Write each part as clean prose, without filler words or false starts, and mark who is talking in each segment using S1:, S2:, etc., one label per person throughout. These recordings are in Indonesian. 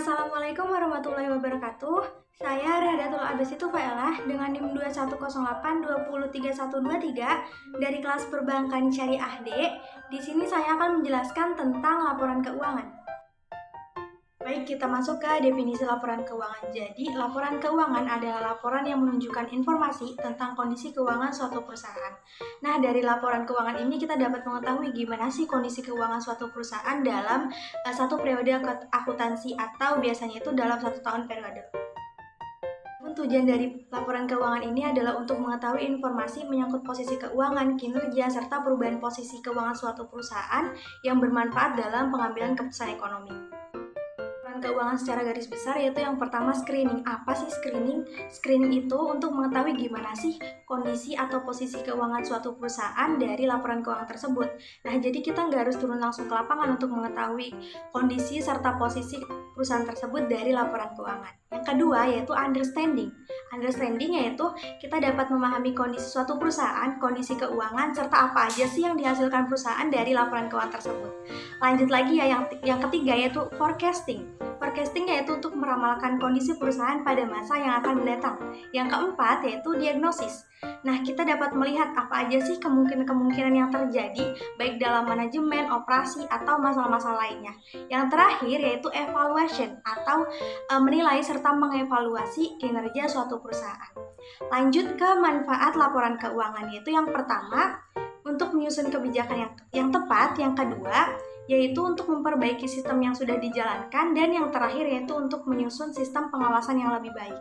S1: Assalamualaikum warahmatullahi wabarakatuh. Saya Radatul Abesitu Faelah dengan NIM 2108203123 dari kelas Perbankan Syariah D. Di sini saya akan menjelaskan tentang laporan keuangan. Baik, kita masuk ke definisi laporan keuangan. Jadi, laporan keuangan adalah laporan yang menunjukkan informasi tentang kondisi keuangan suatu perusahaan. Nah, dari laporan keuangan ini kita dapat mengetahui gimana sih kondisi keuangan suatu perusahaan dalam satu periode akuntansi atau biasanya itu dalam 1 tahun periode. Tujuan dari laporan keuangan ini adalah untuk mengetahui informasi menyangkut posisi keuangan, kinerja, serta perubahan posisi keuangan suatu perusahaan yang bermanfaat dalam pengambilan keputusan ekonomi. Keuangan secara garis besar yaitu yang pertama screening. Apa sih screening? Screening itu untuk mengetahui gimana sih kondisi atau posisi keuangan suatu perusahaan dari laporan keuangan tersebut. Nah, jadi kita nggak harus turun langsung ke lapangan untuk mengetahui kondisi serta posisi perusahaan tersebut dari laporan keuangan. Yang kedua yaitu understanding. Understanding yaitu kita dapat memahami kondisi suatu perusahaan, kondisi keuangan, serta apa aja sih yang dihasilkan perusahaan dari laporan keuangan tersebut. Lanjut lagi ya, yang ketiga yaitu forecasting. Forecasting yaitu untuk meramalkan kondisi perusahaan pada masa yang akan mendatang. Yang keempat yaitu diagnosis. Nah, kita dapat melihat apa aja sih kemungkinan-kemungkinan yang terjadi baik dalam manajemen, operasi, atau masalah-masalah lainnya. Yang terakhir yaitu evaluation atau menilai serta mengevaluasi kinerja suatu perusahaan. Lanjut ke manfaat laporan keuangan, yaitu yang pertama untuk menyusun kebijakan yang tepat, yang kedua yaitu untuk memperbaiki sistem yang sudah dijalankan, dan yang terakhir yaitu untuk menyusun sistem pengawasan yang lebih baik.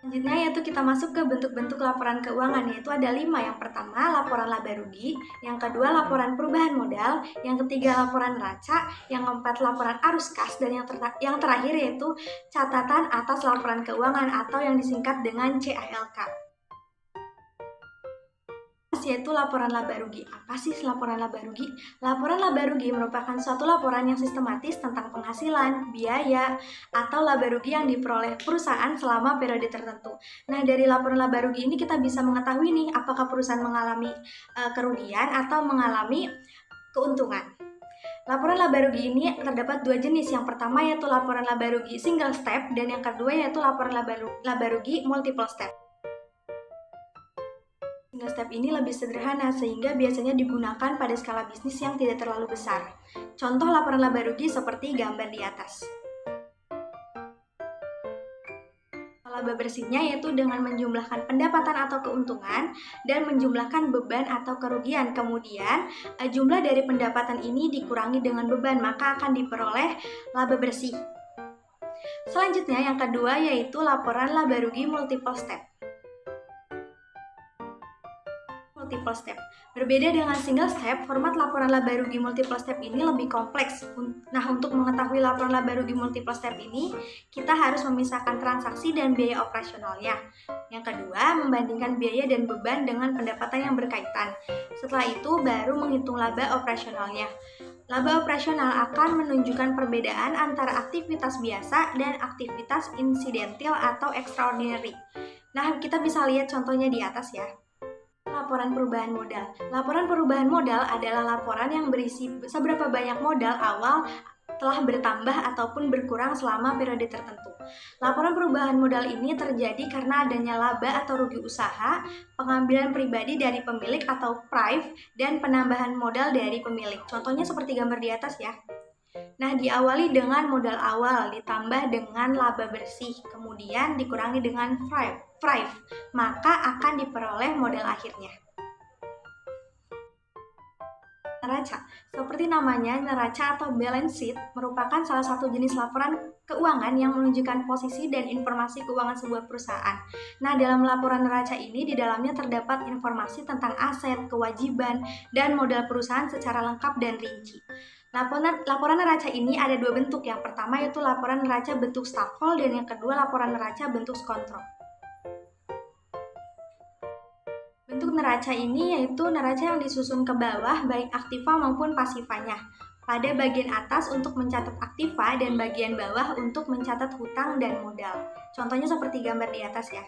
S1: Selanjutnya yaitu kita masuk ke bentuk-bentuk laporan keuangan, yaitu ada 5. Yang pertama laporan laba rugi, yang kedua laporan perubahan modal, yang ketiga laporan neraca, yang keempat laporan arus kas, dan yang terakhir yaitu catatan atas laporan keuangan atau yang disingkat dengan CALK. Yaitu laporan laba rugi. Apa sih laporan laba rugi? Laporan laba rugi merupakan suatu laporan yang sistematis tentang penghasilan, biaya, atau laba rugi yang diperoleh perusahaan selama periode tertentu. Nah, dari laporan laba rugi ini kita bisa mengetahui nih apakah perusahaan mengalami kerugian atau mengalami keuntungan. Laporan laba rugi ini terdapat 2 jenis. Yang pertama yaitu laporan laba rugi single step, dan yang kedua yaitu laporan laba rugi multiple step. Single step ini lebih sederhana sehingga biasanya digunakan pada skala bisnis yang tidak terlalu besar. Contoh laporan laba rugi seperti gambar di atas. Laba bersihnya yaitu dengan menjumlahkan pendapatan atau keuntungan dan menjumlahkan beban atau kerugian. Kemudian jumlah dari pendapatan ini dikurangi dengan beban, maka akan diperoleh laba bersih. Selanjutnya yang kedua yaitu laporan laba rugi multiple step. Multiple step. Berbeda dengan single step, format laporan laba rugi multiple step ini lebih kompleks. Nah, untuk mengetahui laporan laba rugi multiple step ini, kita harus memisahkan transaksi dan biaya operasionalnya. Yang kedua, membandingkan biaya dan beban dengan pendapatan yang berkaitan. Setelah itu, baru menghitung laba operasionalnya. Laba operasional akan menunjukkan perbedaan antara aktivitas biasa dan aktivitas insidental atau extraordinary. Nah, kita bisa lihat contohnya di atas ya. Laporan perubahan modal. Laporan perubahan modal adalah laporan yang berisi seberapa banyak modal awal telah bertambah ataupun berkurang selama periode tertentu. Laporan perubahan modal ini terjadi karena adanya laba atau rugi usaha, pengambilan pribadi dari pemilik atau PRIV, dan penambahan modal dari pemilik. Contohnya seperti gambar di atas ya. Nah, diawali dengan modal awal, ditambah dengan laba bersih, kemudian dikurangi dengan PRIV, maka akan diperoleh modal akhirnya. Neraca. Seperti namanya, neraca atau balance sheet merupakan salah satu jenis laporan keuangan yang menunjukkan posisi dan informasi keuangan sebuah perusahaan. Nah, dalam laporan neraca ini di dalamnya terdapat informasi tentang aset, kewajiban, dan modal perusahaan secara lengkap dan rinci. Laporan neraca ini ada 2 bentuk. Yang pertama yaitu laporan neraca bentuk stafel, dan yang kedua laporan neraca bentuk kontrol. Bentuk neraca ini yaitu neraca yang disusun ke bawah baik aktiva maupun pasivanya. Pada bagian atas untuk mencatat aktiva dan bagian bawah untuk mencatat hutang dan modal. Contohnya seperti gambar di atas ya.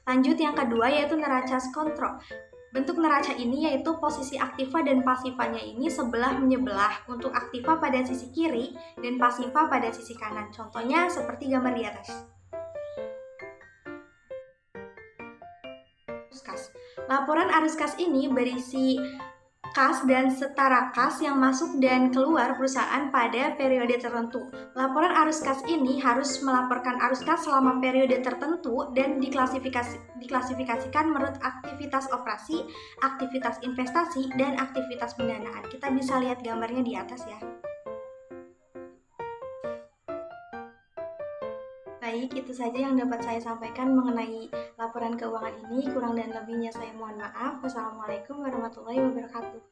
S1: Lanjut yang kedua yaitu neraca kontrol. Bentuk neraca ini yaitu posisi aktiva dan pasifanya ini sebelah menyebelah, untuk aktiva pada sisi kiri dan pasiva pada sisi kanan. Contohnya seperti gambar di atas. Laporan arus kas ini berisi kas dan setara kas yang masuk dan keluar perusahaan pada periode tertentu. Laporan arus kas ini harus melaporkan arus kas selama periode tertentu dan diklasifikasikan menurut aktivitas operasi, aktivitas investasi, dan aktivitas pendanaan. Kita bisa lihat gambarnya di atas ya. Baik, itu saja yang dapat saya sampaikan mengenai laporan keuangan ini. Kurang dan lebihnya saya mohon maaf. Wassalamualaikum warahmatullahi wabarakatuh.